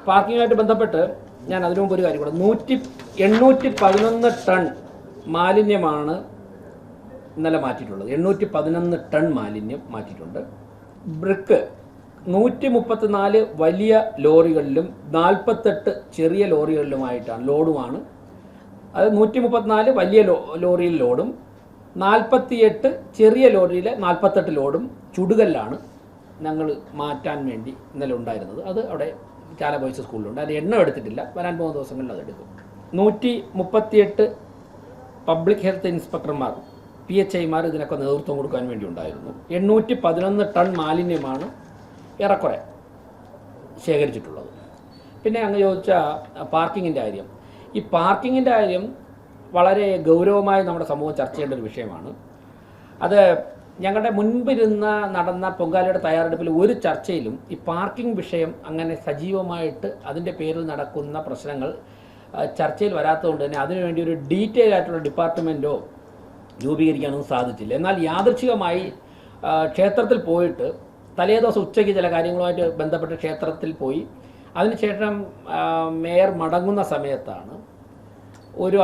പാർക്കിങ്ങുമായിട്ട് ബന്ധപ്പെട്ട് ഞാൻ അതിനു മുമ്പ് ഒരു കാര്യം കൂടെ 811 ടൺ മാലിന്യമാണ് ഇന്നലെ മാറ്റിയിട്ടുള്ളത്. 811 ടൺ മാലിന്യം മാറ്റിയിട്ടുണ്ട്. ബ്രിക്ക് 134 വലിയ ലോറികളിലും 48 ചെറിയ ലോറികളിലുമായിട്ടാണ് ലോഡുമാണ്. അത് 134 വലിയ ലോറിയിൽ ലോഡും 48 ചെറിയ ലോറിയിൽ 48 ലോഡും ചുടുകല്ലാണ് ഞങ്ങൾ മാറ്റാൻ വേണ്ടി ഇന്നലെ ഉണ്ടായിരുന്നത്. അത് അവിടെ ചാല ബോയ്സ് സ്കൂളിലുണ്ട്. അതിന് എണ്ണം എടുത്തിട്ടില്ല, വരാൻ പോകുന്ന ദിവസങ്ങളിൽ അതെടുക്കും. 138 പബ്ലിക് ഹെൽത്ത് ഇൻസ്പെക്ടർമാർ PHIമാർ ഇതിനൊക്കെ നേതൃത്വം കൊടുക്കാൻ വേണ്ടി ഉണ്ടായിരുന്നു. 811 ടൺ മാലിന്യമാണ് ഏറെക്കുറെ ശേഖരിച്ചിട്ടുള്ളത്. പിന്നെ അങ്ങ് ചോദിച്ച പാർക്കിങ്ങിൻ്റെ കാര്യം, ഈ പാർക്കിങ്ങിൻ്റെ കാര്യം വളരെ ഗൗരവമായി നമ്മുടെ സമൂഹം ചർച്ച ചെയ്യേണ്ട ഒരു വിഷയമാണ്. അത് ഞങ്ങളുടെ മുൻപിരുന്ന നടന്ന പൊങ്കാലയുടെ തയ്യാറെടുപ്പിൽ ഒരു ചർച്ചയിലും ഈ പാർക്കിംഗ് വിഷയം അങ്ങനെ സജീവമായിട്ട് അതിൻ്റെ പേരിൽ നടക്കുന്ന പ്രശ്നങ്ങൾ ചർച്ചയിൽ വരാത്തതുകൊണ്ട് തന്നെ അതിനുവേണ്ടി ഒരു ഡീറ്റെയിൽ ആയിട്ടുള്ള ഡിപ്പാർട്ട്മെൻറ്റോ രൂപീകരിക്കാനൊന്നും സാധിച്ചില്ല. എന്നാൽ യാദൃച്ഛികമായി ക്ഷേത്രത്തിൽ പോയിട്ട് തലേദിവസം ഉച്ചയ്ക്ക് ചില കാര്യങ്ങളുമായിട്ട് ബന്ധപ്പെട്ട് ക്ഷേത്രത്തിൽ പോയി അതിനുശേഷം മേയർ മടങ്ങുന്ന സമയത്താണ് ഒരു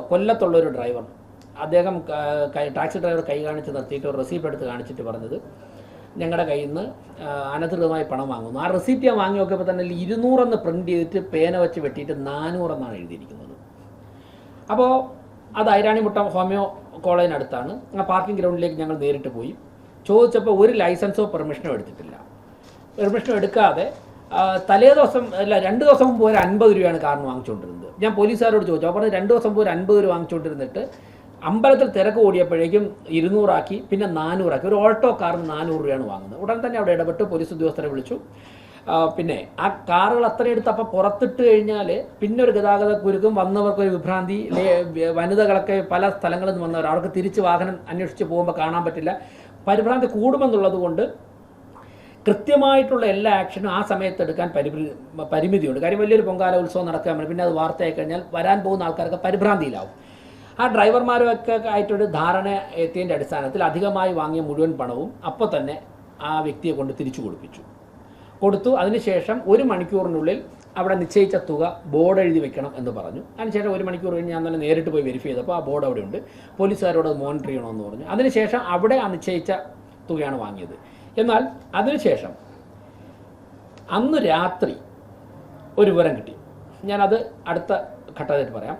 കൊല്ലത്തുള്ളൊരു ഡ്രൈവർ, അദ്ദേഹം ടാക്സി ഡ്രൈവർ കൈ കാണിച്ച് നിർത്തിയിട്ട് ഒരു റെസീപ്റ്റ് എടുത്ത് കാണിച്ചിട്ട് പറഞ്ഞത് ഞങ്ങളുടെ കയ്യിൽ നിന്ന് അനധികൃതമായി പണം വാങ്ങുന്നു. ആ റെസീപ്റ്റ് ഞാൻ വാങ്ങി നോക്കിയപ്പോൾ തന്നെ 200 പ്രിൻറ്റ് ചെയ്തിട്ട് പേന വെച്ച് വെട്ടിയിട്ട് 400 എഴുതിയിരിക്കുന്നത്. അപ്പോൾ അത് ഐരാണിമുട്ടം ഹോമിയോ കോളേജിനടുത്താണ്. ആ പാർക്കിംഗ് ഗ്രൗണ്ടിലേക്ക് ഞങ്ങൾ നേരിട്ട് പോയി ചോദിച്ചപ്പോൾ ഒരു ലൈസൻസോ പെർമിഷനോ എടുത്തിട്ടില്ല. പെർമിഷനോ എടുക്കാതെ തലേദിവസം അല്ല 2 ദിവസം മുമ്പ് ഒരു 50 രൂപയാണ് കാറിന് വാങ്ങിച്ചുകൊണ്ടിരുന്നത്. ഞാൻ പോലീസുകാരോട് ചോദിച്ചു, അപ്പോൾ പറഞ്ഞ് 2 ദിവസം മുമ്പ് ഒരു 50 രൂപ വാങ്ങിച്ചുകൊണ്ടിരുന്നിട്ട് അമ്പലത്തിൽ തിരക്ക് ഓടിയപ്പോഴേക്കും 200 ആക്കി, പിന്നെ 400 ആക്കി. ഒരു ഓൾട്ടോ കാറിന് 400 രൂപയാണ് വാങ്ങുന്നത്. ഉടൻ തന്നെ അവിടെ ഇടപെട്ട് പോലീസ് ഉദ്യോഗസ്ഥരെ വിളിച്ചു. പിന്നെ ആ കാറുകൾ അത്രയും എടുത്ത് അപ്പോൾ പുറത്തിട്ട് കഴിഞ്ഞാൽ പിന്നെ ഒരു ഗതാഗത കുരുക്കും, വന്നവർക്കൊരു വിഭ്രാന്തി, വനിതകളൊക്കെ പല സ്ഥലങ്ങളിൽ നിന്ന് വന്നവർ, അവർക്ക് തിരിച്ച് വാഹനം അന്വേഷിച്ച് പോകുമ്പോൾ കാണാൻ പറ്റില്ല, പരിഭ്രാന്തി കൂടുമെന്നുള്ളത് കൊണ്ട് കൃത്യമായിട്ടുള്ള എല്ലാ ആക്ഷനും ആ സമയത്ത് എടുക്കാൻ പരിമിതിയുണ്ട്. കാര്യം വലിയൊരു പൊങ്കാല ഉത്സവം നടക്കാൻ വേണ്ടി പിന്നെ അത് വാർത്തയായി കഴിഞ്ഞാൽ വരാൻ പോകുന്ന ആൾക്കാർക്ക് പരിഭ്രാന്തിയിലാവും. ആ ഡ്രൈവർമാരൊക്കെ ആയിട്ടൊരു ധാരണ എത്തിയതിൻ്റെ അടിസ്ഥാനത്തിൽ അധികമായി വാങ്ങിയ മുഴുവൻ പണവും അപ്പോൾ തന്നെ ആ വ്യക്തിയെ കൊണ്ട് തിരിച്ചു കൊടുത്തു. അതിനുശേഷം 1 മണിക്കൂറിനുള്ളിൽ അവിടെ നിശ്ചയിച്ച തുക ബോർഡ് എഴുതി വെക്കണം എന്ന് പറഞ്ഞു. അതിനുശേഷം 1 മണിക്കൂർ കഴിഞ്ഞ് ഞാൻ തന്നെ നേരിട്ട് പോയി വെരിഫൈ ചെയ്തപ്പോൾ ആ ബോർഡ് അവിടെ ഉണ്ട്. പോലീസുകാരോട് അത് മോണിറ്റർ ചെയ്യണമെന്ന് പറഞ്ഞു. അതിനുശേഷം അവിടെ ആ നിശ്ചയിച്ച തുകയാണ് വാങ്ങിയത്. എന്നാൽ അതിനുശേഷം അന്ന് രാത്രി ഒരു വിവരം കിട്ടി. ഞാനത് അടുത്ത ഘട്ടമായിട്ട് പറയാം.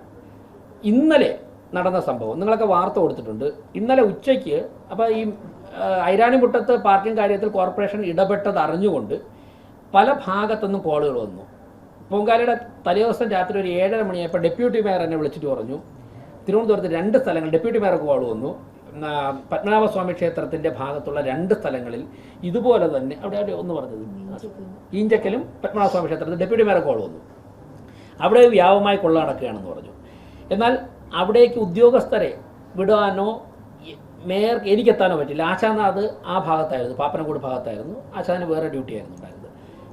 ഇന്നലെ നടന്ന സംഭവം നിങ്ങളൊക്കെ വാർത്ത കൊടുത്തിട്ടുണ്ട്. ഇന്നലെ ഉച്ചയ്ക്ക് അപ്പോൾ ഈ ഐരാണിമുട്ടത്ത് പാർക്കിംഗ് കാര്യത്തിൽ കോർപ്പറേഷൻ ഇടപെട്ടത് അറിഞ്ഞുകൊണ്ട് പല ഭാഗത്തുനിന്നും കോളുകൾ വന്നു. പൊങ്കാലയുടെ തലേദിവസം രാത്രി ഒരു 7:30 മണിയായപ്പോൾ ഡെപ്യൂട്ടി മേയർ എന്നെ വിളിച്ചിട്ട് പറഞ്ഞു, തിരുവനന്തപുരത്ത് 2 സ്ഥലങ്ങൾ ഡെപ്യൂട്ടി മേയർക്ക് കോൾ വന്നു. പത്മനാഭസ്വാമി ക്ഷേത്രത്തിൻ്റെ ഭാഗത്തുള്ള 2 സ്ഥലങ്ങളിൽ ഇതുപോലെ തന്നെ അവിടെ ഒന്ന് പറഞ്ഞത് ഈഞ്ചക്കലും പത്മനാഭസ്വാമി ക്ഷേത്രത്തിൽ ഡെപ്യൂട്ടി മേയർക്ക് കോൾ വന്നു. അവിടെ വ്യാപകമായി കൊള്ള നടക്കുകയാണെന്ന് പറഞ്ഞു. എന്നാൽ അവിടേക്ക് ഉദ്യോഗസ്ഥരെ വിടാനോ മേയർക്ക് എനിക്കെത്താനോ പറ്റില്ല. ആശാനാഥ് ആ ഭാഗത്തായിരുന്നു, പാപ്പനംകോട് ഭാഗത്തായിരുന്നു. ആശാന് വേറെ ഡ്യൂട്ടി ആയിരുന്നു ഉണ്ടായിരുന്നത്.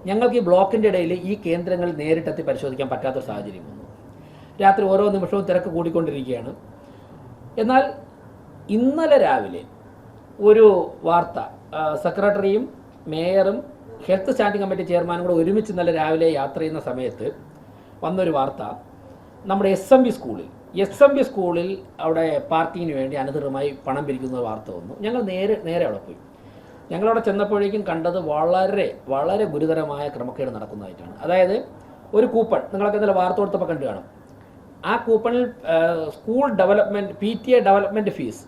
ഞങ്ങൾക്ക് ഈ ബ്ലോക്കിൻ്റെ ഇടയിൽ ഈ കേന്ദ്രങ്ങൾ നേരിട്ടെത്തി പരിശോധിക്കാൻ പറ്റാത്തൊരു സാഹചര്യം വന്നു. രാത്രി ഓരോ നിമിഷവും തിരക്ക് കൂടിക്കൊണ്ടിരിക്കുകയാണ്. എന്നാൽ ഇന്നലെ രാവിലെ ഒരു വാർത്ത, സെക്രട്ടറിയും മേയറും ഹെൽത്ത് സ്റ്റാൻഡിംഗ് കമ്മിറ്റി ചെയർമാനും കൂടെ ഒരുമിച്ച് ഇന്നലെ രാവിലെ യാത്ര ചെയ്യുന്ന സമയത്ത് വന്നൊരു വാർത്ത, നമ്മുടെ SMB സ്കൂളിൽ അവിടെ പാർക്കിങ്ങിന് വേണ്ടി അനധികൃതമായി പണം പിരിക്കുന്ന വാർത്ത വന്നു. ഞങ്ങൾ നേരെ അവിടെ പോയി. ഞങ്ങളവിടെ ചെന്നപ്പോഴേക്കും കണ്ടത് വളരെ ഗുരുതരമായ ക്രമക്കേട് നടക്കുന്നതായിട്ടാണ്. അതായത് ഒരു കൂപ്പൺ, നിങ്ങളൊക്കെ ഇന്നലെ വാർത്ത കൊടുത്തപ്പോൾ കണ്ടു കാണും. ആ കൂപ്പണിൽ സ്കൂൾ ഡെവലപ്മെൻറ്റ് ഫീസ്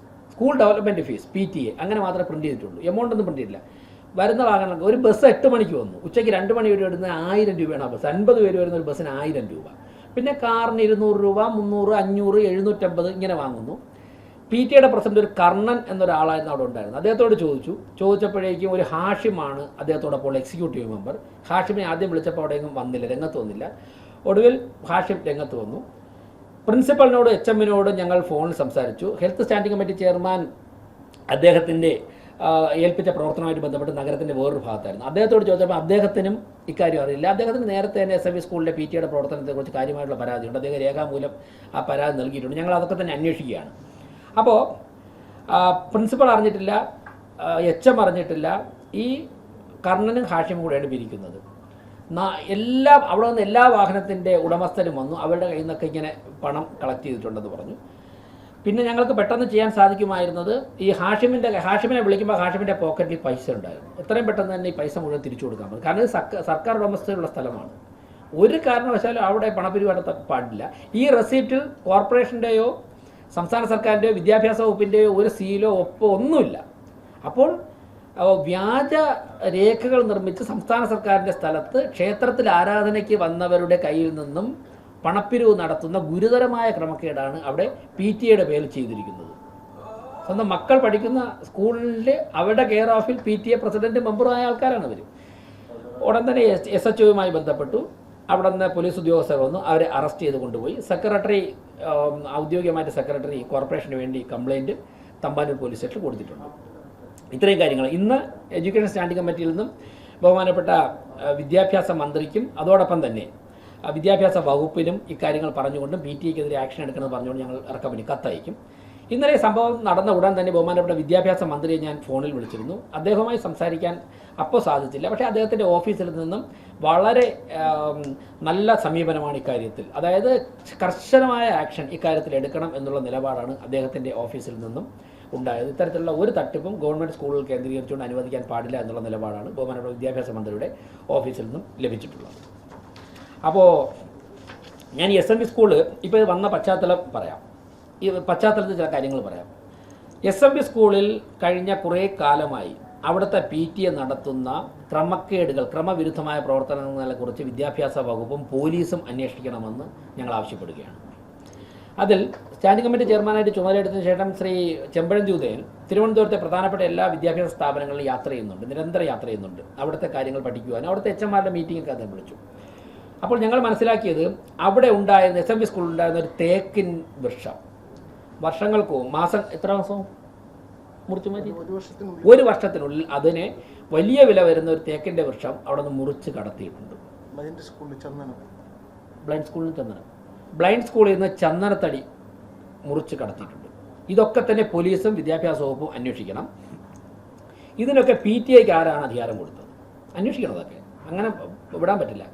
PTA അങ്ങനെ മാത്രമേ പ്രിൻറ്റ് ചെയ്തിട്ടുള്ളൂ. എമൗണ്ട് ഒന്നും പ്രിൻറ്റ് ചെയ്തില്ല. വരുന്ന വാഹനങ്ങൾക്ക് ഒരു ബസ് 8 മണിക്ക് വന്നു, ഉച്ചയ്ക്ക് 2 മണി വരെ ഇടുന്ന 1000 രൂപയാണ് ആ ബസ്. 50 പേര് വരുന്ന ഒരു ബസ്സിന് 1000 രൂപ. പിന്നെ കാറിന് 200 രൂപ, 300, 500, 750 ഇങ്ങനെ വാങ്ങുന്നു. PTA പ്രസിഡന്റ് ഒരു കർണൻ എന്നൊരാളായിരുന്നു അവിടെ ഉണ്ടായിരുന്നത്. അദ്ദേഹത്തോട് ചോദിച്ചപ്പോഴേക്കും ഒരു ഹാഷിമാണ് അദ്ദേഹത്തോടൊപ്പം എക്സിക്യൂട്ടീവ് മെമ്പർ. ഹാഷിമിനെ ആദ്യം വിളിച്ചപ്പോൾ അവിടെയെങ്കിലും രംഗത്ത് വന്നില്ല. ഒടുവിൽ ഹാഷിം രംഗത്ത് വന്നു. പ്രിൻസിപ്പലിനോട് HMനോട് ഞങ്ങൾ ഫോണിൽ സംസാരിച്ചു. ഹെൽത്ത് സ്റ്റാൻഡിംഗ് കമ്മിറ്റി ചെയർമാൻ അദ്ദേഹത്തിൻ്റെ ഏൽപ്പിച്ച പ്രവർത്തനവുമായിട്ട് ബന്ധപ്പെട്ട് നഗരത്തിൻ്റെ വേറൊരു ഭാഗത്തായിരുന്നു. അദ്ദേഹത്തോട് ചോദിച്ചപ്പോൾ അദ്ദേഹത്തിനും ഇക്കാര്യം അറിയില്ല. അദ്ദേഹത്തിന് നേരത്തെ തന്നെ SMB സ്കൂളിലെ PTA പ്രവർത്തനത്തെക്കുറിച്ച് കാര്യമായിട്ടുള്ള പരാതിയുണ്ട്. അദ്ദേഹം രേഖാമൂലം ആ പരാതി നൽകിയിട്ടുണ്ട്. ഞങ്ങൾ അതൊക്കെ തന്നെ അന്വേഷിക്കുകയാണ്. അപ്പോൾ പ്രിൻസിപ്പൽ അറിഞ്ഞിട്ടില്ല, HM അറിഞ്ഞിട്ടില്ല. ഈ കർണനും ഹാഷിമും കൂടെയാണ് പിരിക്കുന്നത്. അവിടെ നിന്ന് എല്ലാ വാഹനത്തിൻ്റെ ഉടമസ്ഥരും വന്നു, അവരുടെ കയ്യിൽ നിന്നൊക്കെ ഇങ്ങനെ പണം കളക്ട് ചെയ്തിട്ടുണ്ടെന്ന് പറഞ്ഞു. പിന്നെ ഞങ്ങൾക്ക് പെട്ടെന്ന് ചെയ്യാൻ സാധിക്കുമായിരുന്നത് ഈ ഹാഷിമിനെ വിളിക്കുമ്പോൾ ഹാഷിമിൻ്റെ പോക്കറ്റിൽ പൈസ ഉണ്ടായിരുന്നു. എത്രയും പെട്ടെന്ന് തന്നെ ഈ പൈസ മുഴുവൻ തിരിച്ചു കൊടുക്കാൻ പറ്റും. കാരണം ഇത് സർക്കാർ ഉടമസ്ഥയുള്ള സ്ഥലമാണ്. ഒരു കാരണവശാലും അവിടെ പണപ്പിരിവ് നടത്താൻ പാടില്ല. ഈ റെസീപ്റ്റിൽ കോർപ്പറേഷൻ്റെയോ സംസ്ഥാന സർക്കാരിൻ്റെയോ വിദ്യാഭ്യാസ വകുപ്പിൻ്റെയോ ഒരു സീലോ ഒപ്പോ ഒന്നുമില്ല. അപ്പോൾ വ്യാജ രേഖകൾ നിർമ്മിച്ച് സംസ്ഥാന സർക്കാരിൻ്റെ സ്ഥലത്ത് ക്ഷേത്രത്തിൽ ആരാധനയ്ക്ക് വന്നവരുടെ കയ്യിൽ നിന്നും പണപ്പിരിവ് നടത്തുന്ന ഗുരുതരമായ ക്രമക്കേടാണ് അവിടെ PTA പേരിൽ ചെയ്തിരിക്കുന്നത്. സ്വന്തം മക്കൾ പഠിക്കുന്ന സ്കൂളിൽ അവരുടെ കെയർ ഓഫിൽ PTA പ്രസിഡന്റ് മെമ്പറുമായ ആൾക്കാരാണ് അവർ. ഉടൻ തന്നെ SHOയുമായി ബന്ധപ്പെട്ടു. അവിടെ നിന്ന് പോലീസ് ഉദ്യോഗസ്ഥർ വന്നു, അവരെ അറസ്റ്റ് ചെയ്ത് കൊണ്ടുപോയി. ഔദ്യോഗികമായിട്ട് സെക്രട്ടറി കോർപ്പറേഷന് വേണ്ടി കംപ്ലയിൻറ്റ് തമ്പാനൂർ പോലീസ് സ്റ്റേഷനിൽ കൊടുത്തിട്ടുണ്ട്. ഇത്രയും കാര്യങ്ങൾ ഇന്ന് എഡ്യൂക്കേഷൻ സ്റ്റാൻഡിംഗ് കമ്മിറ്റിയിൽ നിന്നും ബഹുമാനപ്പെട്ട വിദ്യാഭ്യാസ മന്ത്രിക്കും അതോടൊപ്പം തന്നെ വിദ്യാഭ്യാസ വകുപ്പിനും ഇക്കാര്യങ്ങൾ പറഞ്ഞുകൊണ്ടും PTA-ക്കെതിരെ ആക്ഷൻ എടുക്കണമെന്ന് പറഞ്ഞുകൊണ്ട് ഞങ്ങൾ ഇറക്കമിനി കത്തയക്കും. ഇന്നലെ സംഭവം നടന്ന ഉടൻ തന്നെ ബഹുമാനപ്പെട്ട വിദ്യാഭ്യാസ മന്ത്രിയെ ഞാൻ ഫോണിൽ വിളിച്ചിരുന്നു. അദ്ദേഹവുമായി സംസാരിക്കാൻ അപ്പോൾ സാധിച്ചില്ല. പക്ഷേ അദ്ദേഹത്തിൻ്റെ ഓഫീസിൽ നിന്നും വളരെ നല്ല സമീപനമാണ് ഇക്കാര്യത്തിൽ. അതായത് കർശനമായ ആക്ഷൻ ഇക്കാര്യത്തിൽ എടുക്കണം എന്നുള്ള നിലപാടാണ് അദ്ദേഹത്തിൻ്റെ ഓഫീസിൽ നിന്നും ഉണ്ടായത്. ഇത്തരത്തിലുള്ള ഒരു തട്ടിപ്പും ഗവൺമെൻറ് സ്കൂളുകൾ കേന്ദ്രീകരിച്ചുകൊണ്ട് അനുവദിക്കാൻ പാടില്ല എന്നുള്ള നിലപാടാണ് ബഹുമാനപ്പെട്ട വിദ്യാഭ്യാസ മന്ത്രിയുടെ ഓഫീസിൽ നിന്നും ലഭിച്ചിട്ടുള്ളത്. അപ്പോൾ ഞാൻ ഈ SMV സ്കൂള് ഇപ്പോൾ വന്ന പശ്ചാത്തലം പറയാം. ഈ പശ്ചാത്തലത്തിൽ ചില കാര്യങ്ങൾ പറയാം. SMV സ്കൂളിൽ കഴിഞ്ഞ കുറേ കാലമായി അവിടുത്തെ PTA നടത്തുന്ന ക്രമവിരുദ്ധമായ പ്രവർത്തനങ്ങളെക്കുറിച്ച് വിദ്യാഭ്യാസ വകുപ്പും പോലീസും അന്വേഷിക്കണമെന്ന് ഞങ്ങൾ ആവശ്യപ്പെടുകയാണ്. അതിൽ സ്റ്റാൻഡിംഗ് കമ്മിറ്റി ചെയർമാനായിട്ട് ചുമതലയെടുത്തതിന് ശേഷം ശ്രീ ചെമ്പഴന്തി ഉദയൻ തിരുവനന്തപുരത്തെ പ്രധാനപ്പെട്ട എല്ലാ വിദ്യാഭ്യാസ സ്ഥാപനങ്ങളിലും നിരന്തരം യാത്ര ചെയ്യുന്നുണ്ട്. അവിടുത്തെ കാര്യങ്ങൾ പഠിക്കുവാനും അവിടുത്തെ HMമാരുടെ മീറ്റിംഗൊക്കെ അദ്ദേഹം വിളിച്ചു. അപ്പോൾ ഞങ്ങൾ മനസ്സിലാക്കിയത് അവിടെ ഉണ്ടായിരുന്ന SMV സ്കൂളിൽ ഉണ്ടായിരുന്ന ഒരു തേക്കിൻ വൃക്ഷം വർഷങ്ങൾക്ക് എത്ര മാസവും മുറിച്ചു മാറ്റി, ഒരു വർഷത്തിനുള്ളിൽ അതിനെ വലിയ വില വരുന്ന ഒരു തേക്കിൻ്റെ വൃക്ഷം അവിടെ നിന്ന് മുറിച്ച് കടത്തിയിട്ടുണ്ട്. ബ്ലൈൻഡ് സ്കൂളിൽ നിന്ന് ചന്ദനത്തടി മുറിച്ച് കടത്തിയിട്ടുണ്ട്. ഇതൊക്കെ തന്നെ പോലീസും വിദ്യാഭ്യാസ വകുപ്പും അന്വേഷിക്കണം. ഇതിനൊക്കെ PTA-ക്ക് ആരാണ് അധികാരം കൊടുത്തത്? അന്വേഷിക്കണം. അതൊക്കെ അങ്ങനെ വിടാൻ പറ്റില്ല.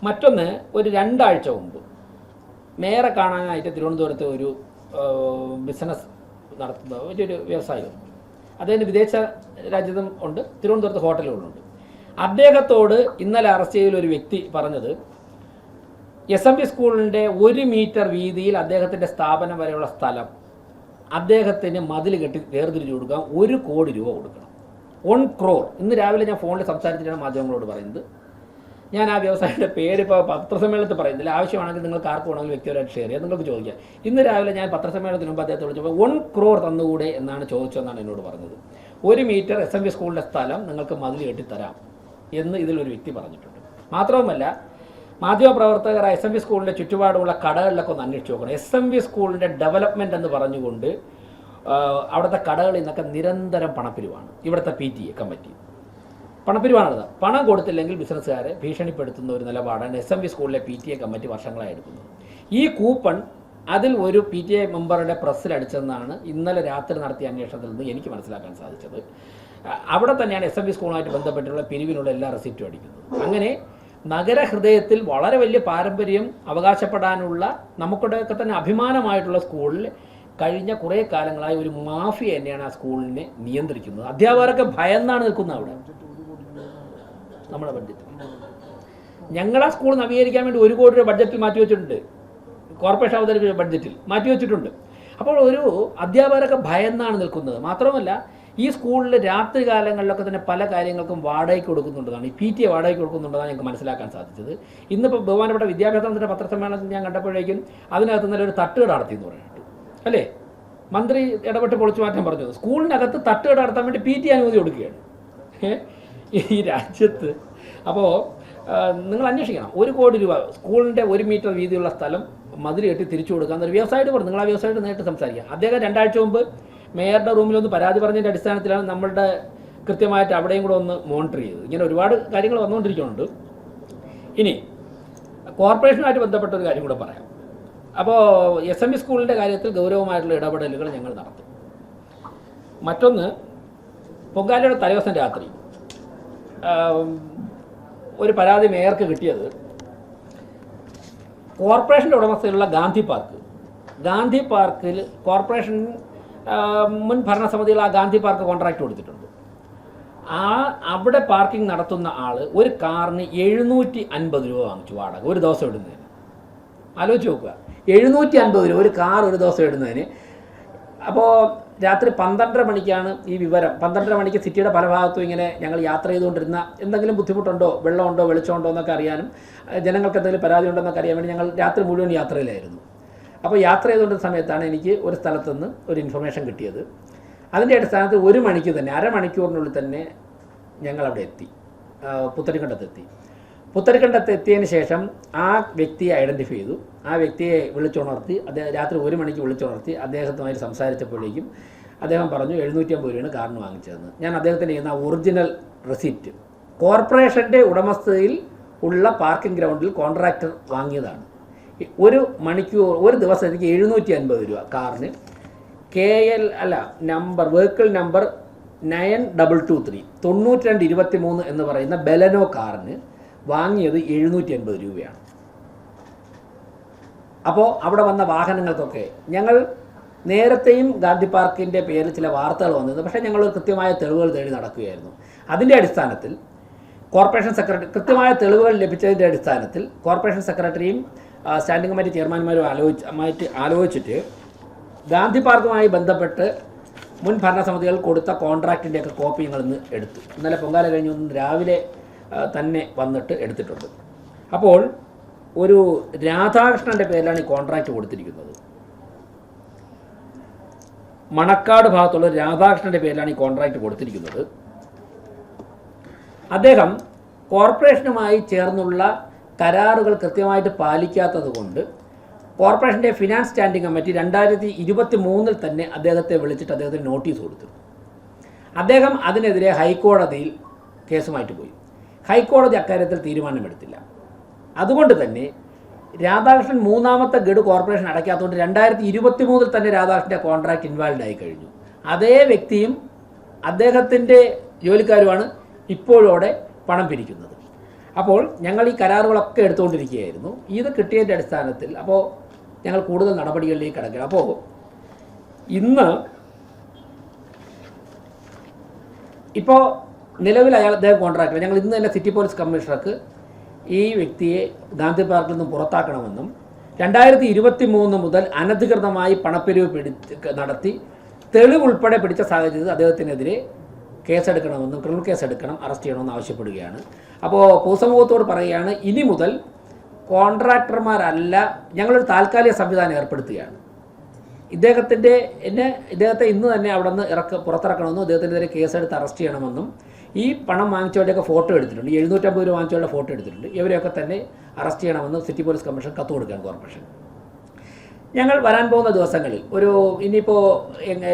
മറ്റൊന്ന്, ഒരു 2 ആഴ്ച മുമ്പ് മേയറെ കാണാനായിട്ട് തിരുവനന്തപുരത്ത് ഒരു ബിസിനസ് നടത്തുന്ന വലിയൊരു വ്യവസായം, അദ്ദേഹത്തിന് വിദേശ രാജ്യത്തും ഉണ്ട്, തിരുവനന്തപുരത്ത് ഹോട്ടലുകളുണ്ട്. അദ്ദേഹത്തോട് ഇന്നലെ അറസ്റ്റ് ചെയ്ത ഒരു വ്യക്തി പറഞ്ഞത് SMV സ്കൂളിൻ്റെ 1 മീറ്റർ വീതിയിൽ അദ്ദേഹത്തിൻ്റെ സ്ഥാപനം വരെയുള്ള സ്ഥലം അദ്ദേഹത്തിന് മതിൽ കെട്ടി വേർതിരിച്ചു കൊടുക്കാൻ 1 കോടി രൂപ കൊടുക്കണം. 1 crore. ഇന്ന് രാവിലെ ഞാൻ ഫോണിൽ സംസാരിച്ചിട്ടാണ് മാധ്യമങ്ങളോട് പറയുന്നത്. ഞാൻ ആ വ്യവസായിയുടെ പേര് ഇപ്പോൾ പത്രസമ്മേളനത്തിൽ പറയുന്നില്ല. ആവശ്യമാണെങ്കിൽ നിങ്ങൾക്ക് ആർക്ക് വേണമെങ്കിലും വ്യക്തിപരമായിട്ട് ഷെയർ ചെയ്യാം, നിങ്ങൾക്ക് ചോദിക്കാം. ഇന്ന് രാവിലെ ഞാൻ പത്രസമ്മേളനത്തിന് മുമ്പ് അദ്ദേഹത്തെ വിളിച്ചപ്പോൾ 1 crore തന്നുകൂടെ എന്നാണ് ചോദിച്ചതെന്നാണ് എന്നോട് പറഞ്ഞത്. 1 മീറ്റർ SMV സ്കൂളിൻ്റെ സ്ഥലം നിങ്ങൾക്ക് മതിൽ കെട്ടിത്തരാം എന്ന് ഇതിലൊരു വ്യക്തി പറഞ്ഞിട്ടുണ്ട്. മാത്രവുമല്ല, മാധ്യമപ്രവർത്തകർ SMV സ്കൂളിൻ്റെ ചുറ്റുപാടുമുള്ള കടകളിലൊക്കെ ഒന്ന് അന്വേഷിച്ച് നോക്കണം. SMV സ്കൂളിൻ്റെ ഡെവലപ്മെൻറ്റ് എന്ന് പറഞ്ഞുകൊണ്ട് അവിടുത്തെ കടകളിൽ നിന്നൊക്കെ നിരന്തരം പണപ്പിരിവാണ്. ഇവിടുത്തെ PTA കമ്മിറ്റി പണപ്പിരിവാണത്. പണം കൊടുത്തില്ലെങ്കിൽ ബിസിനസ്സുകാരെ ഭീഷണിപ്പെടുത്തുന്ന ഒരു നിലപാടാണ് SMV സ്കൂളിലെ PTA കമ്മിറ്റി വർഷങ്ങളായി എടുക്കുന്നത്. ഈ കൂപ്പൺ അതിൽ ഒരു PTA മെമ്പറുടെ പ്രസ്സിലടിച്ചെന്നാണ് ഇന്നലെ രാത്രി നടത്തിയ അന്വേഷണത്തിൽ നിന്ന് എനിക്ക് മനസ്സിലാക്കാൻ സാധിച്ചത്. അവിടെ തന്നെയാണ് SMV സ്കൂളുമായിട്ട് ബന്ധപ്പെട്ടുള്ള പിരിവിനുള്ള എല്ലാ റെസിപ്റ്റും അടിക്കുന്നത്. അങ്ങനെ നഗരഹൃദയത്തിൽ വളരെ വലിയ പാരമ്പര്യം അവകാശപ്പെടാനുള്ള നമുക്കുടെയൊക്കെ തന്നെ അഭിമാനമായിട്ടുള്ള സ്കൂളിൽ കഴിഞ്ഞ കുറേ കാലങ്ങളായി ഒരു മാഫിയ തന്നെയാണ് ആ സ്കൂളിനെ നിയന്ത്രിക്കുന്നത്. അധ്യാപകരൊക്കെ ഭയന്നാണ് നിൽക്കുന്നത്. അവിടെ നമ്മുടെ ബഡ്ജറ്റ്, ഞങ്ങൾ ആ സ്കൂൾ നവീകരിക്കാൻ വേണ്ടി 1 കോടി രൂപ ബഡ്ജറ്റിൽ മാറ്റിവെച്ചിട്ടുണ്ട്. കോർപ്പറേഷൻ അവതരിപ്പിച്ച ബഡ്ജറ്റിൽ മാറ്റിവെച്ചിട്ടുണ്ട്. അപ്പോൾ ഒരു അധ്യാപകരൊക്കെ ഭയന്നാണ് നിൽക്കുന്നത്. മാത്രമല്ല, ഈ സ്കൂളിൽ രാത്രി കാലങ്ങളിലൊക്കെ തന്നെ പല കാര്യങ്ങൾക്കും വാടകയ്ക്ക് കൊടുക്കുന്നുണ്ടെന്നാണ്, ഈ PTA വാടകയ്ക്ക് കൊടുക്കുന്നുണ്ടെന്നാണ് ഞങ്ങൾക്ക് മനസ്സിലാക്കാൻ സാധിച്ചത്. ഇന്നിപ്പോൾ ബഹുമാനപ്പെട്ട വിദ്യാഭ്യാസ മന്ത്രിയുടെ പത്രസമ്മേളനത്തിൽ ഞാൻ കണ്ടപ്പോഴേക്കും അതിനകത്ത് നിന്നൊരു ഒരു തട്ടുകട നടത്തി എന്ന് പറഞ്ഞിട്ട്, അല്ലേ? മന്ത്രി ഇടപെട്ട് പൊളിച്ചു മാറ്റാൻ പറഞ്ഞത് സ്കൂളിനകത്ത് തട്ടുകട നടത്താൻ വേണ്ടി PTA അനുമതി കൊടുക്കുകയാണ് ഈ രാജ്യത്ത്. അപ്പോൾ നിങ്ങൾ അന്വേഷിക്കണം. 1 കോടി രൂപ സ്കൂളിൻ്റെ 1 മീറ്റർ വീതിയുള്ള സ്ഥലം മതിൽ കെട്ടി തിരിച്ചു കൊടുക്കാൻ ഒരു വ്യവസായിട്ട് പറഞ്ഞു. നിങ്ങൾ ആ വ്യവസായിട്ട് നേരിട്ട് സംസാരിക്കുക. അദ്ദേഹം 2 ആഴ്ച മുമ്പ് മേയറുടെ റൂമിലൊന്ന് പരാതി പറഞ്ഞതിൻ്റെ അടിസ്ഥാനത്തിലാണ് നമ്മളുടെ കൃത്യമായിട്ട് അവിടെയും കൂടെ ഒന്ന് മോണിറ്റർ ചെയ്തത്. ഇങ്ങനെ ഒരുപാട് കാര്യങ്ങൾ വന്നുകൊണ്ടിരിക്കുന്നുണ്ട്. ഇനി കോർപ്പറേഷനുമായിട്ട് ബന്ധപ്പെട്ട ഒരു കാര്യം കൂടെ പറയാം. അപ്പോൾ SMV സ്കൂളിൻ്റെ കാര്യത്തിൽ ഗൗരവമായിട്ടുള്ള ഇടപെടലുകൾ ഞങ്ങൾ നടത്തും. മറ്റൊന്ന്, പൊങ്കാലയുടെ തലേദിവസം രാത്രി ഒരു പരാതി മേയർക്ക് കിട്ടിയത് കോർപ്പറേഷൻ്റെ ഉടമസ്ഥയിലുള്ള ഗാന്ധി പാർക്കിൽ കോർപ്പറേഷൻ മുൻ ഭരണസമിതികൾ ആ ഗാന്ധി പാർക്ക് കോൺട്രാക്ട് കൊടുത്തിട്ടുണ്ട്. അവിടെ പാർക്കിംഗ് നടത്തുന്ന ആൾ ഒരു കാറിന് 750 രൂപ വാങ്ങിച്ചു വാടക ഒരു ദിവസം ഇടുന്നതിന്. ആലോചിച്ച് നോക്കുക, 750 രൂപ ഒരു കാർ ഒരു ദിവസം ഇടുന്നതിന്. അപ്പോൾ രാത്രി 12:30 മണിക്കാണ് ഈ വിവരം. 12:30 മണിക്ക് സിറ്റിയുടെ പല ഭാഗത്തും ഇങ്ങനെ ഞങ്ങൾ യാത്ര ചെയ്തുകൊണ്ടിരുന്ന എന്തെങ്കിലും ബുദ്ധിമുട്ടുണ്ടോ, വെള്ളമുണ്ടോ, വെളിച്ചമുണ്ടോ എന്നൊക്കെ അറിയാനും ജനങ്ങൾക്ക് എന്തെങ്കിലും പരാതി ഉണ്ടോയെന്നൊക്കെ അറിയാൻ വേണ്ടി ഞങ്ങൾ രാത്രി മുഴുവൻ യാത്രയിലായിരുന്നു. അപ്പോൾ യാത്ര ചെയ്തുകൊണ്ടിരുന്ന സമയത്താണ് എനിക്ക് ഒരു സ്ഥലത്തുനിന്ന് ഒരു ഇൻഫർമേഷൻ കിട്ടിയത്. അതിൻ്റെ അടിസ്ഥാനത്തിൽ 1 മണിക്ക് തന്നെ, അരമണിക്കൂറിനുള്ളിൽ തന്നെ ഞങ്ങളവിടെ എത്തി, പുത്തരിക്കണ്ടത്ത് എത്തിയതിന് ശേഷം ആ വ്യക്തിയെ ഐഡൻറ്റിഫൈ ചെയ്തു. ആ വ്യക്തിയെ വിളിച്ചുണർത്തി, അദ്ദേഹം രാത്രി 1 മണിക്ക് വിളിച്ചുണർത്തി അദ്ദേഹത്തുമായിട്ട് സംസാരിച്ചപ്പോഴേക്കും അദ്ദേഹം പറഞ്ഞു 750 രൂപയാണ് കാറിന് വാങ്ങിച്ചതെന്ന്. ഞാൻ അദ്ദേഹത്തിന് ചെയ്യുന്ന ഒറിജിനൽ റെസിപ്റ്റ് കോർപ്പറേഷൻ്റെ ഉടമസ്ഥതയിൽ ഉള്ള പാർക്കിംഗ് ഗ്രൗണ്ടിൽ കോൺട്രാക്ടർ വാങ്ങിയതാണ്. ഒരു ദിവസം എനിക്ക് 750 രൂപ കാറിന് വെഹിക്കിൾ നമ്പർ 9223 9223 എന്ന് പറയുന്ന ബെലനോ കാറിന് വാങ്ങിയത് 750 രൂപയാണ്. അപ്പോൾ അവിടെ വന്ന വാഹനങ്ങൾക്കൊക്കെ ഞങ്ങൾ നേരത്തെയും ഗാന്ധി പാർക്കിൻ്റെ പേരിൽ ചില വാർത്തകൾ വന്നിരുന്നു. പക്ഷേ ഞങ്ങൾ കൃത്യമായ തെളിവുകൾ തേടി നടക്കുകയായിരുന്നു. അതിൻ്റെ അടിസ്ഥാനത്തിൽ കോർപ്പറേഷൻ സെക്രട്ടറി കൃത്യമായ തെളിവുകൾ ലഭിച്ചതിൻ്റെ അടിസ്ഥാനത്തിൽ കോർപ്പറേഷൻ സെക്രട്ടറിയും സ്റ്റാൻഡിംഗ് കമ്മിറ്റി ചെയർമാൻമാരും ആലോചിച്ചിട്ട് ഗാന്ധി പാർക്കുമായി ബന്ധപ്പെട്ട് മുൻ ഭരണസമിതികൾ കൊടുത്ത കോൺട്രാക്റ്റിൻ്റെയൊക്കെ കോപ്പി ഞങ്ങൾ ഇന്ന് എടുത്തു. ഇന്നലെ പൊങ്കാല കഴിഞ്ഞ് രാവിലെ തന്നെ വന്നിട്ട് എടുത്തിട്ടുണ്ട്. അപ്പോൾ ഒരു രാധാകൃഷ്ണൻ്റെ പേരിലാണ് ഈ കോൺട്രാക്റ്റ് കൊടുത്തിരിക്കുന്നത്. മണക്കാട് ഭാഗത്തുള്ള രാധാകൃഷ്ണൻ്റെ പേരിലാണ് ഈ കോൺട്രാക്റ്റ് കൊടുത്തിരിക്കുന്നത്. അദ്ദേഹം കോർപ്പറേഷനുമായി ചേർന്നുള്ള കരാറുകൾ കൃത്യമായിട്ട് പാലിക്കാത്തത് കൊണ്ട് കോർപ്പറേഷൻ്റെ ഫിനാൻസ് സ്റ്റാൻഡിംഗ് കമ്മിറ്റി 2023 തന്നെ അദ്ദേഹത്തെ വിളിച്ചിട്ട് അദ്ദേഹത്തിന് നോട്ടീസ് കൊടുത്തു. അദ്ദേഹം അതിനെതിരെ ഹൈക്കോടതിയിൽ കേസുമായിട്ട് പോയി. ഹൈക്കോടതി അക്കാര്യത്തിൽ തീരുമാനമെടുത്തില്ല. അതുകൊണ്ട് തന്നെ രാധാകൃഷ്ണൻ 3ാമത്തെ ഗഡു കോർപ്പറേഷൻ അടയ്ക്കാത്തതുകൊണ്ട് 2023 തന്നെ രാധാകൃഷ്ണൻ്റെ കോൺട്രാക്ട് ഇൻവാലിഡ് ആയി കഴിഞ്ഞു. അതേ വ്യക്തിയും അദ്ദേഹത്തിൻ്റെ ജോലിക്കാരുമാണ് ഇപ്പോഴോടെ പണം പിരിക്കുന്നത്. അപ്പോൾ ഞങ്ങൾ ഈ കരാറുകളൊക്കെ എടുത്തുകൊണ്ടിരിക്കുകയായിരുന്നു. ഇത് കിട്ടിയതിൻ്റെ അടിസ്ഥാനത്തിൽ അപ്പോൾ ഞങ്ങൾ കൂടുതൽ നടപടികളിലേക്ക് കിടക്കുക. അപ്പോൾ ഇന്ന് ഇപ്പോൾ നിലവിൽ അദ്ദേഹം കോൺട്രാക്ടർ ഞങ്ങൾ ഇന്ന് തന്നെ സിറ്റി പോലീസ് കമ്മീഷണർക്ക് ഈ വ്യക്തിയെ ഗാന്ധി പാർക്കിൽ നിന്നും പുറത്താക്കണമെന്നും 2023 മുതൽ അനധികൃതമായി പണപ്പിരിവ് നടത്തി തെളിവുൾപ്പെടെ പിടിച്ച സാഹചര്യത്തിൽ അദ്ദേഹത്തിനെതിരെ കേസെടുക്കണമെന്നും ക്രിമിനൽ കേസെടുക്കണം, അറസ്റ്റ് ചെയ്യണമെന്ന് ആവശ്യപ്പെടുകയാണ്. അപ്പോൾ പൊതുസമൂഹത്തോട് പറയുകയാണ്, ഇനി മുതൽ കോൺട്രാക്ടർമാരല്ല, ഞങ്ങളൊരു താൽക്കാലിക സംവിധാനം ഏർപ്പെടുത്തുകയാണ്. ഇദ്ദേഹത്തെ ഇന്ന് തന്നെ അവിടെ നിന്ന് പുറത്തിറക്കണമെന്നും അദ്ദേഹത്തിനെതിരെ കേസെടുത്ത് അറസ്റ്റ് ചെയ്യണമെന്നും ഈ പണം വാങ്ങിച്ചവരുടെയൊക്കെ ഫോട്ടോ എടുത്തിട്ടുണ്ട്, 750 രൂപ വാങ്ങിച്ചവരുടെ ഫോട്ടോ എടുത്തിട്ടുണ്ട്. ഇവരെയൊക്കെ തന്നെ അറസ്റ്റ് ചെയ്യണമെന്ന് സിറ്റി പോലീസ് കമ്മീഷൻ കത്ത് കൊടുക്കുകയാണ് കോർപ്പറേഷൻ. ഞങ്ങൾ വരാൻ പോകുന്ന ദിവസങ്ങളിൽ ഇനിയിപ്പോൾ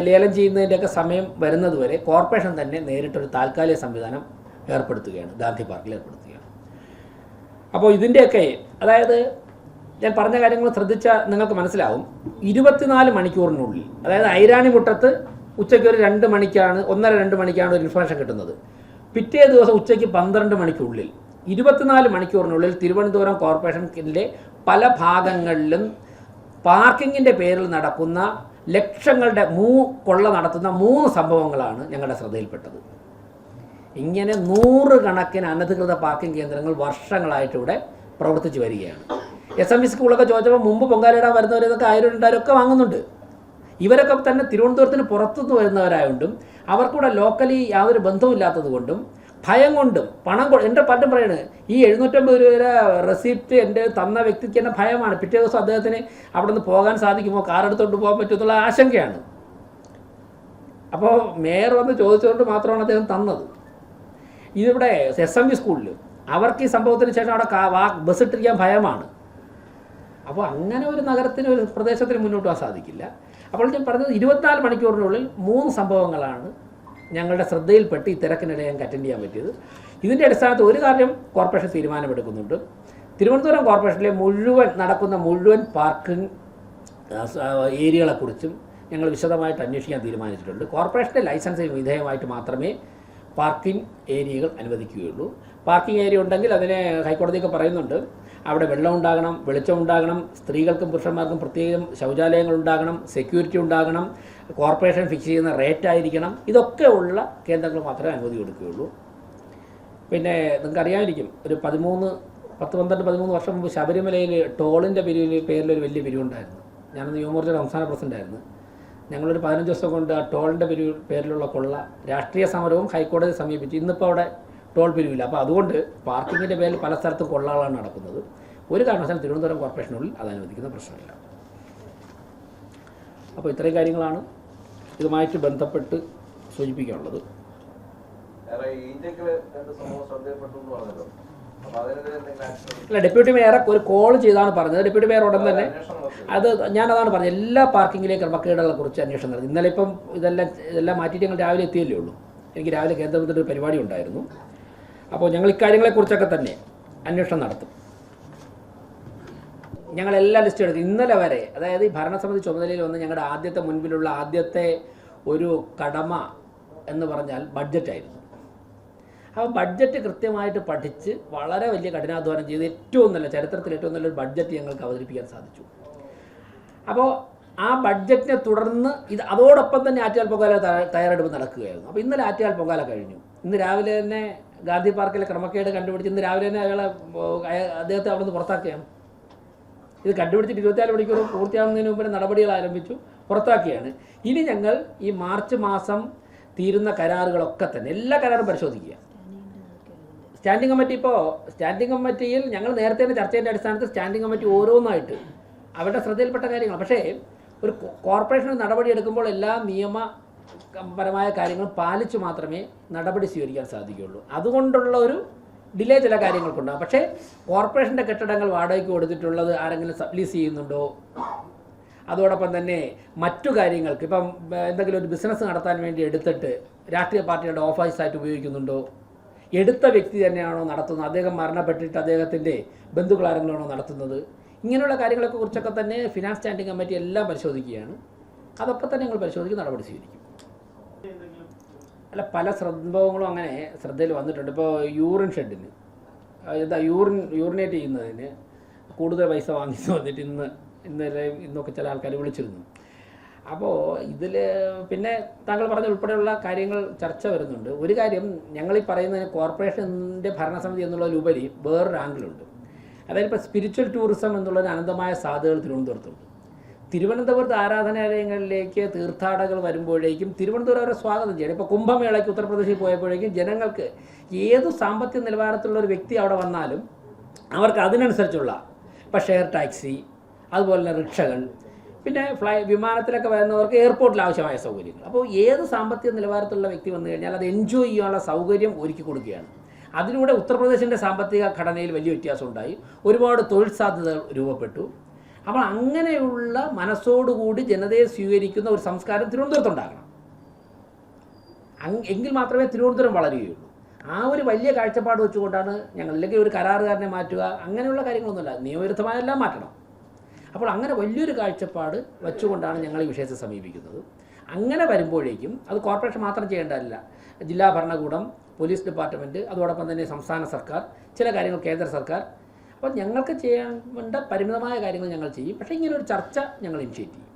ലേലം ചെയ്യുന്നതിൻ്റെയൊക്കെ സമയം വരുന്നതുവരെ കോർപ്പറേഷൻ തന്നെ നേരിട്ടൊരു താൽക്കാലിക സംവിധാനം ഏർപ്പെടുത്തുകയാണ്, ഗാന്ധി പാർക്കിൽ ഏർപ്പെടുത്തുകയാണ്. അപ്പോൾ ഇതിൻ്റെയൊക്കെ അതായത് ഞാൻ പറഞ്ഞ കാര്യങ്ങൾ ശ്രദ്ധിച്ചാൽ നിങ്ങൾക്ക് മനസ്സിലാവും. 24 മണിക്കൂറിനുള്ളിൽ, അതായത് ഐരാണിമുട്ടത്ത് ഉച്ചയ്ക്ക് ഒരു 2 മണിക്കാണ് 1:30-2 മണിക്കാണ് ഒരു ഇൻഫർമേഷൻ കിട്ടുന്നത്. പിറ്റേ ദിവസം ഉച്ചയ്ക്ക് 12 മണിക്കുള്ളിൽ 24 മണിക്കൂറിനുള്ളിൽ തിരുവനന്തപുരം കോർപ്പറേഷനിലെ പല ഭാഗങ്ങളിലും പാർക്കിങ്ങിൻ്റെ പേരിൽ നടക്കുന്ന ലക്ഷങ്ങളുടെ കൊള്ള നടത്തുന്ന 3 സംഭവങ്ങളാണ് ഞങ്ങളുടെ ശ്രദ്ധയിൽപ്പെട്ടത്. ഇങ്ങനെ 100 കണക്കിന് അനധികൃത പാർക്കിംഗ് കേന്ദ്രങ്ങൾ വർഷങ്ങളായിട്ട് ഇവിടെ പ്രവർത്തിച്ചു വരികയാണ്. SMV സ്കൂളൊക്കെ ചോദിച്ചപ്പോൾ മുമ്പ് പൊങ്കാലിടാൻ വരുന്നവരൊക്കെ 1000-2000 ഒക്കെ വാങ്ങുന്നുണ്ട്. ഇവരൊക്കെ തന്നെ തിരുവനന്തപുരത്തിന് പുറത്തുനിന്ന് വരുന്നവരായതുകൊണ്ടും അവർക്കൂടെ ലോക്കലി യാതൊരു ബന്ധവുമില്ലാത്തത് കൊണ്ടും ഭയം കൊണ്ടും എൻ്റെ പലരും പറയുന്നത് ഈ 750 രൂപ റെസിപ്റ്റ് എൻ്റെ തന്ന വ്യക്തിക്ക് തന്നെ ഭയമാണ്. പിറ്റേ ദിവസം അദ്ദേഹത്തിന് അവിടെ നിന്ന് പോകാൻ സാധിക്കുമോ, കാർ എടുത്തുകൊണ്ട് പോകാൻ പറ്റുമെന്നുള്ള ആശങ്കയാണ്. അപ്പോൾ മേയർ വന്ന് ചോദിച്ചുകൊണ്ട് മാത്രമാണ് അദ്ദേഹം തന്നത്. ഇതിവിടെ SMV സ്കൂളിൽ അവർക്ക് ഈ സംഭവത്തിന് ശേഷം അവിടെ ബസ് ഇട്ടിരിക്കാൻ ഭയമാണ്. അപ്പോൾ അങ്ങനെ ഒരു നഗരത്തിന്, ഒരു പ്രദേശത്തിന് മുന്നോട്ട് പോകാൻ സാധിക്കില്ല. അപ്പോൾ ഞാൻ പറഞ്ഞത് 24 മണിക്കൂറിനുള്ളിൽ 3 സംഭവങ്ങളാണ് ഞങ്ങളുടെ ശ്രദ്ധയിൽപ്പെട്ട് ഈ തിരക്കിനിടെ ഞങ്ങൾക്ക് അറ്റൻഡ് ചെയ്യാൻ പറ്റിയത്. ഇതിൻ്റെ അടിസ്ഥാനത്തിൽ ഒരു കാര്യം കോർപ്പറേഷൻ തീരുമാനമെടുക്കുന്നുണ്ട്. തിരുവനന്തപുരം കോർപ്പറേഷനിലെ നടക്കുന്ന മുഴുവൻ പാർക്കിംഗ് ഏരിയകളെക്കുറിച്ചും ഞങ്ങൾ വിശദമായിട്ട് അന്വേഷിക്കാൻ തീരുമാനിച്ചിട്ടുണ്ട്. കോർപ്പറേഷൻ്റെ ലൈസൻസിന് വിധേയമായിട്ട് മാത്രമേ പാർക്കിംഗ് ഏരിയകൾ അനുവദിക്കുകയുള്ളൂ. പാർക്കിംഗ് ഏരിയ ഉണ്ടെങ്കിൽ അതിനെ ഹൈക്കോടതിയൊക്കെ പറയുന്നുണ്ട്, അവിടെ വെള്ളം ഉണ്ടാകണം, വെളിച്ചം ഉണ്ടാകണം, സ്ത്രീകൾക്കും പുരുഷന്മാർക്കും പ്രത്യേകം ശൗചാലയങ്ങൾ ഉണ്ടാകണം, സെക്യൂരിറ്റി ഉണ്ടാകണം, കോർപ്പറേഷൻ ഫിക്സ് ചെയ്യുന്ന റേറ്റ് ആയിരിക്കണം. ഇതൊക്കെ ഉള്ള കേന്ദ്രങ്ങൾ മാത്രമേ അനുമതി കൊടുക്കുകയുള്ളൂ. പിന്നെ നിങ്ങൾക്ക് അറിയാമായിരിക്കും, ഒരു 13 വർഷം മുമ്പ് ശബരിമലയിൽ ടോളിൻ്റെ പേരിലൊരു വലിയ പിരിവുണ്ടായിരുന്നു. ഞാനന്ന് യുവമോർച്ചയുടെ സംസ്ഥാന പ്രസിഡൻ്റായിരുന്നു. ഞങ്ങളൊരു 15 ദിവസം കൊണ്ട് ആ ടോളിൻ്റെ പേരിലുള്ള കൊള്ള രാഷ്ട്രീയ സമരവും ഹൈക്കോടതി സമീപിച്ചു. ഇന്നിപ്പോൾ അവിടെ ടോൾ പിരിവില്ല. അപ്പോൾ അതുകൊണ്ട് പാർക്കിങ്ങിൻ്റെ പേരിൽ പല സ്ഥലത്തും കൊള്ളകളാണ് നടക്കുന്നത്. ഒരു കാരണവശാലും തിരുവനന്തപുരം കോർപ്പറേഷനുള്ളിൽ അത് അനുവദിക്കുന്ന പ്രശ്നമില്ല. അപ്പോൾ ഇത്രയും കാര്യങ്ങളാണ് ഇതുമായിട്ട് ബന്ധപ്പെട്ട് സൂചിപ്പിക്കാനുള്ളത്. അല്ല, ഡെപ്യൂട്ടി മേയറെ ഒരു കോൾ ചെയ്താണ് പറഞ്ഞത്. ഡെപ്യൂട്ടി മേയർ ഉടൻ തന്നെ ഞാനതാണ് പറഞ്ഞത്, എല്ലാ പാർക്കിങ്ങിലെയും ക്രമക്കേടുകളെ കുറിച്ച് അന്വേഷണം നടത്തി. ഇന്നലെ ഇപ്പം ഇതെല്ലാം മാറ്റിയിട്ട് ഞങ്ങൾ രാവിലെ എത്തിയല്ലേ ഉള്ളൂ. എനിക്ക് രാവിലെ കേന്ദ്രത്തിൽ ഒരു പരിപാടി ഉണ്ടായിരുന്നു. അപ്പോൾ ഞങ്ങൾ ഇക്കാര്യങ്ങളെക്കുറിച്ചൊക്കെ തന്നെ അന്വേഷണം നടത്തും. ഞങ്ങളെല്ലാം ലിസ്റ്റ് എടുക്കും. ഇന്നലെ വരെ, അതായത് ഈ ഭരണസമിതി ചുമതലയിൽ വന്ന് ഞങ്ങളുടെ മുൻപിലുള്ള ആദ്യത്തെ ഒരു കടമ എന്ന് പറഞ്ഞാൽ ബഡ്ജറ്റായിരുന്നു. അപ്പോൾ ബഡ്ജറ്റ് കൃത്യമായിട്ട് പഠിച്ച് വളരെ വലിയ കഠിനാധ്വാനം ചെയ്ത് ചരിത്രത്തിൽ ഏറ്റവും നല്ലൊരു ബഡ്ജറ്റ് ഞങ്ങൾക്ക് അവതരിപ്പിക്കാൻ സാധിച്ചു. അപ്പോൾ ആ ബഡ്ജറ്റിനെ തുടർന്ന് അതോടൊപ്പം തന്നെ ആറ്റുകാൽ പൊങ്കാല തയ്യാറെടുപ്പ് നടക്കുകയായിരുന്നു. അപ്പോൾ ഇന്നലെ ആറ്റുകാൽ പൊങ്കാല കഴിഞ്ഞു. ഇന്ന് രാവിലെ തന്നെ ഗാന്ധി പാർക്കിലെ ക്രമക്കേട് കണ്ടുപിടിച്ച് ഇന്ന് രാവിലെ തന്നെ അദ്ദേഹത്തെ അവിടെ നിന്ന് പുറത്താക്കുകയാണ്. ഇത് കണ്ടുപിടിച്ചിട്ട് 24 മണിക്കൂർ പൂർത്തിയാകുന്നതിന് മുമ്പ് നടപടികൾ ആരംഭിച്ചു, പുറത്താക്കിയാണ്. ഇനി ഞങ്ങൾ ഈ മാർച്ച് മാസം തീരുന്ന കരാറുകളൊക്കെ തന്നെ എല്ലാ കരാറും പരിശോധിക്കുക. സ്റ്റാൻഡിംഗ് കമ്മിറ്റിയിൽ ഞങ്ങൾ നേരത്തെ തന്നെ ചർച്ചയുടെ അടിസ്ഥാനത്തിൽ സ്റ്റാൻഡിംഗ് കമ്മിറ്റി ഓരോന്നായിട്ട് അവരുടെ ശ്രദ്ധയിൽപ്പെട്ട കാര്യങ്ങൾ. പക്ഷേ ഒരു കോർപ്പറേഷൻ നടപടി എടുക്കുമ്പോൾ എല്ലാ നിയമപരമായ കാര്യങ്ങളും പാലിച്ച് മാത്രമേ നടപടി സ്വീകരിക്കാൻ സാധിക്കുകയുള്ളൂ. അതുകൊണ്ടുള്ള ഒരു ഡിലേ ചില കാര്യങ്ങൾക്കുണ്ടാകും. പക്ഷേ കോർപ്പറേഷൻ്റെ കെട്ടിടങ്ങൾ വാടകയ്ക്ക് കൊടുത്തിട്ടുള്ളത് ആരെങ്കിലും സബ്ലീസ് ചെയ്യുന്നുണ്ടോ, അതോടൊപ്പം തന്നെ മറ്റു കാര്യങ്ങൾക്ക് ഇപ്പം എന്തെങ്കിലും ഒരു ബിസിനസ് നടത്താൻ വേണ്ടി എടുത്തിട്ട് രാഷ്ട്രീയ പാർട്ടിയുടെ ഓഫീസായിട്ട് ഉപയോഗിക്കുന്നുണ്ടോ, എടുത്ത വ്യക്തി തന്നെയാണോ നടത്തുന്നത്, അദ്ദേഹം മരണപ്പെട്ടിട്ട് അദ്ദേഹത്തിൻ്റെ ബന്ധുക്കൾ ആരെങ്കിലാണോ നടത്തുന്നത്, ഇങ്ങനെയുള്ള കാര്യങ്ങളൊക്കെ കുറിച്ചൊക്കെ തന്നെ ഫിനാൻസ് സ്റ്റാൻഡിംഗ് കമ്മിറ്റി എല്ലാം പരിശോധിക്കുകയാണ്. അതൊക്കെ തന്നെ ഞങ്ങൾ പരിശോധിക്കും, നടപടി സ്വീകരിക്കും. അല്ല, പല സംഭവങ്ങളും അങ്ങനെ ശ്രദ്ധയിൽ വന്നിട്ടുണ്ട്. ഇപ്പോൾ യൂറിൻ ഷെഡിന് യൂറിനേറ്റ് ചെയ്യുന്നതിന് കൂടുതൽ പൈസ വാങ്ങിച്ചു വന്നിട്ട് ഇന്നൊക്കെ ചില ആൾക്കാർ വിളിച്ചിരുന്നു. അപ്പോൾ ഇതിൽ പിന്നെ താങ്കൾ പറഞ്ഞ ഉൾപ്പെടെയുള്ള കാര്യങ്ങൾ ചർച്ച വരുന്നുണ്ട്. ഒരു കാര്യം, ഞങ്ങളീ പറയുന്നതിന് കോർപ്പറേഷൻ്റെ ഭരണസമിതി എന്നുള്ളതിലുപരി വേറൊരു ആംഗിളുണ്ട്. അതായത് ഇപ്പോൾ സ്പിരിച്വൽ ടൂറിസം എന്നുള്ളൊരു അനന്തമായ സാധ്യതകൾ തിരുവനന്തപുരത്തുണ്ട്. തിരുവനന്തപുരത്ത് ആരാധനാലയങ്ങളിലേക്ക് തീർത്ഥാടകർ വരുമ്പോഴേക്കും തിരുവനന്തപുരം അവരെ സ്വാഗതം ചെയ്യണം. ഇപ്പോൾ കുംഭമേളയ്ക്ക് ഉത്തർപ്രദേശിൽ പോയപ്പോഴേക്കും ജനങ്ങൾക്ക് ഏത് സാമ്പത്തിക നിലവാരത്തിലുള്ള ഒരു വ്യക്തി അവിടെ വന്നാലും അവർക്ക് അതിനനുസരിച്ചുള്ള ഇപ്പോൾ ഷെയർ ടാക്സി, അതുപോലെ തന്നെ റിക്ഷകൾ, പിന്നെ വിമാനത്തിലൊക്കെ വരുന്നവർക്ക് എയർപോർട്ടിൽ ആവശ്യമായ സൗകര്യങ്ങൾ. അപ്പോൾ ഏത് സാമ്പത്തിക നിലവാരത്തിലുള്ള വ്യക്തി വന്നു കഴിഞ്ഞാൽ അത് എൻജോയ് ചെയ്യാനുള്ള സൗകര്യം ഒരുക്കി കൊടുക്കുകയാണ്. അതിലൂടെ ഉത്തർപ്രദേശിൻ്റെ സാമ്പത്തിക ഘടനയിൽ വലിയ വ്യത്യാസം ഉണ്ടായി, ഒരുപാട് തൊഴിൽ സാധ്യതകൾ രൂപപ്പെട്ടു. അപ്പോൾ അങ്ങനെയുള്ള മനസ്സോടുകൂടി ജനതയെ സ്വീകരിക്കുന്ന ഒരു സംസ്കാരം തിരുവനന്തപുരത്തുണ്ടാകണം. എങ്കിൽ മാത്രമേ തിരുവനന്തപുരം വളരുകയുള്ളൂ. ആ ഒരു വലിയ കാഴ്ചപ്പാട് വെച്ചുകൊണ്ടാണ് ഞങ്ങൾ, അല്ലെങ്കിൽ ഒരു കരാറുകാരനെ മാറ്റുക അങ്ങനെയുള്ള കാര്യങ്ങളൊന്നുമില്ല, നിയമവിരുദ്ധമായെല്ലാം മാറ്റണം. അപ്പോൾ അങ്ങനെ വലിയൊരു കാഴ്ചപ്പാട് വെച്ചുകൊണ്ടാണ് ഞങ്ങൾ ഈ വിഷയത്തെ സമീപിക്കുന്നത്. അങ്ങനെ വരുമ്പോഴേക്കും അത് കോർപ്പറേഷൻ മാത്രം ചെയ്യേണ്ടതല്ല, ജില്ലാ ഭരണകൂടം, പോലീസ് ഡിപ്പാർട്ട്മെൻറ്റ്, അതോടൊപ്പം തന്നെ സംസ്ഥാന സർക്കാർ, ചില കാര്യങ്ങൾ കേന്ദ്ര സർക്കാർ. അപ്പോൾ ഞങ്ങൾക്ക് ചെയ്യേണ്ട പരിമിതമായ കാര്യങ്ങൾ ഞങ്ങൾ ചെയ്യും. പക്ഷേ ഇങ്ങനൊരു ചർച്ച ഞങ്ങൾ ഇനിഷ്യേറ്റ് ചെയ്യും.